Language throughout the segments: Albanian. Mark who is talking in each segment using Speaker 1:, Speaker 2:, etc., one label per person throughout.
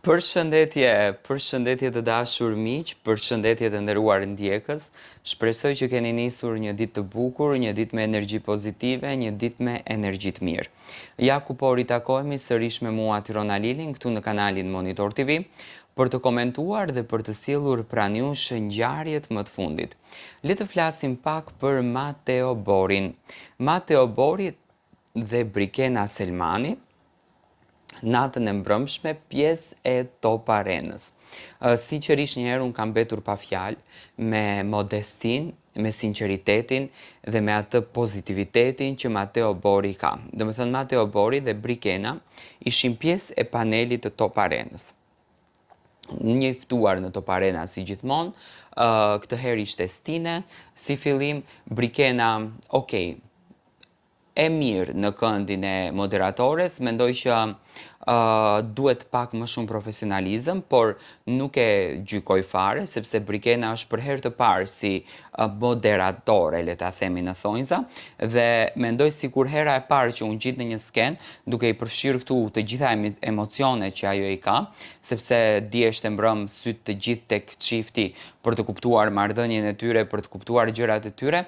Speaker 1: Përshëndetje të dashur miq, përshëndetje të nderuar ndjekës. Shpresoj që keni nisur një ditë të bukur, një ditë me energji pozitive, një ditë me energji të mirë. Ja ku po ritakohemi sërish me mua Tirona Lilin këtu në kanalin Monitor TV për të komentuar dhe për të sjellur pranë jush ngjarjet më të fundit. Le të flasim pak për Matteo Borin. Matteo Bori dhe Brikena Selmani, natën e mbrëmshme pjesë e Top Arenës. Sinqerisht njëherë unë kam betur pa fjalë me modestin, me sinqeritetin dhe me atë pozitivitetin që Matteo Bori ka. Do me thënë Matteo Bori dhe Brikena ishin pjesë e panelit të Top Arenës. Një ftuar në Top Arena si gjithmonë, këtë herë ishte Stine, si fillim Brikena, e mirë në këndin e moderatores, mendoj që duhet pak më shumë profesionalizëm, por nuk e gjykoj fare, sepse Brikena është për herë të parë si moderatore, le ta themi në thonjza, dhe mendoj si kur hera e parë që unë gjitë në një sken, duke i përfshirë këtu të gjitha emocionet që ajo i ka, sepse djesht e mbrëm sytë të gjithë tek çifti për të kuptuar marrëdhënien e tyre, për të kuptuar gjërat e tyre.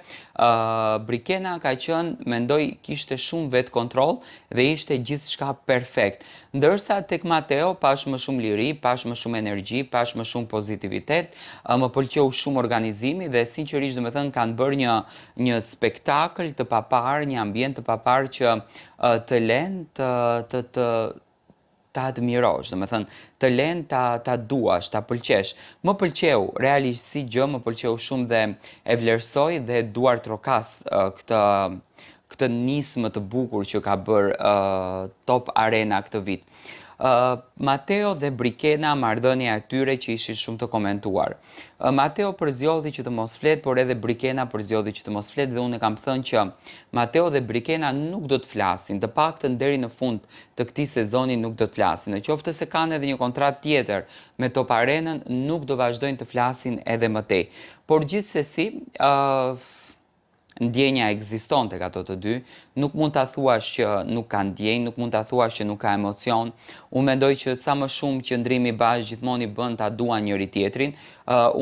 Speaker 1: Brikena ka qenë, mendoj, kishte shumë vetë kontroll dhe ishte gjithçka perfekt. Ndërsa tek Matteo pash më shumë liri, pash më shumë energji, pash më shumë pozitivitet, më pëlqeu shumë organizimi dhe sinqerisht domethënë kanë bërë një spektakël të papar, një ambient të papar që të lën ta admirosh, domethënë të lën ta duash, ta pëlqesh. Më pëlqeu realisht si gjë, më pëlqeu shumë dhe e vlerësoj dhe duar trokas këtë nismë të bukur që ka bërë Top Arena këtë vit. Matteo dhe Brikena, marrëdhënia e tyre që ishin shumë të komentuar. Matteo përzjodhi që të mos flet, por edhe Brikena përzjodhi që të mos flet dhe unë kam thënë që Matteo dhe Brikena nuk do të flasin, të paktën deri në fund të këtij sezoni nuk do të flasin. Në qoftë se kanë edhe një kontratë tjetër me Top Arenën, nuk do vazhdojnë të flasin edhe më tej. Por gjithsesi, ndjenja ekziston tek ato të dy, nuk mund ta thuash që nuk ka ndjenjë, nuk mund ta thuash që nuk ka emocion. Unë mendoj që sa më shumë qëndrimi bashkë gjithmonë i bën ta duan njëri tjetrin.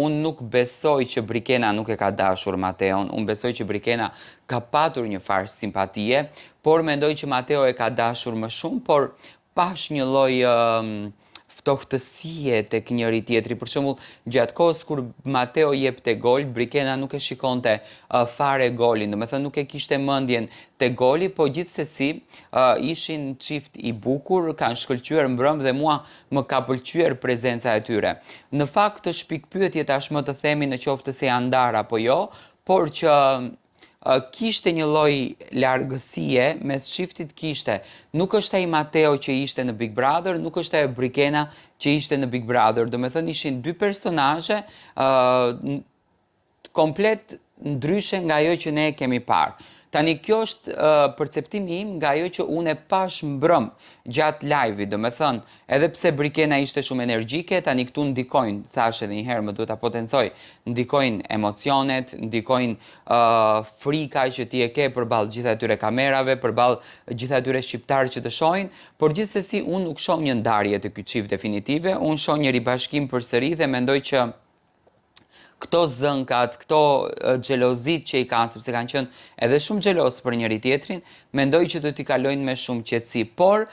Speaker 1: Unë nuk besoj që Brikena nuk e ka dashur Mateon, unë besoj që Brikena ka patur një farë simpatie, por mendoj që Matteo e ka dashur më shumë, por pash një lloj ftohtësie tek njëri tjetri. Për shembull, gjatë kohës kur Matteo jepte gol, Brikena nuk e shikonte fare golin, domethënë nuk e kishte mendjen te goli, po gjithsesi ishin çift i bukur, kanë shkëlqyer mbrëm dhe mua më ka pëlqyer prezenca e tyre. Në fakt të shpikpyetje tashmë të themi në qoftë se janë ndarë apo jo, por që kishte një lloj largësie mes çiftit kishte. Nuk është ai Matteo që ishte në Big Brother, nuk është ajo Brikena që ishte në Big Brother. Domethënë ishin dy personazhe komplet ndryshe nga ajo që ne e kemi parë. Tani kjo është perceptimi im nga ajo që unë e pash mbrëm gjatë live-it, domethënë, edhe pse Brikena ishte shumë energjike, tani këtu ndikojnë, thash edhe një herë, më duhet ta potencoj, ndikojnë emocionet, ndikojnë frika që ti e ke përballë gjithë atyre kamerave, përballë gjithë atyre shqiptarë që të shohin, por gjithsesi unë nuk shoh një ndarje të ky çift definitive, unë shoh një ribashkim përsëri dhe mendoj që këto zënkat, këto xhelozit që i kanë, sepse kanë qenë edhe shumë xhelos për njëri tjetrin, mendoj që do t'i kalojnë me shumë qetësi. Por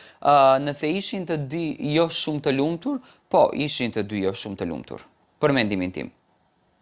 Speaker 1: nëse ishin të dy jo shumë të lumtur, po ishin të dy jo shumë të lumtur, për mendimin tim.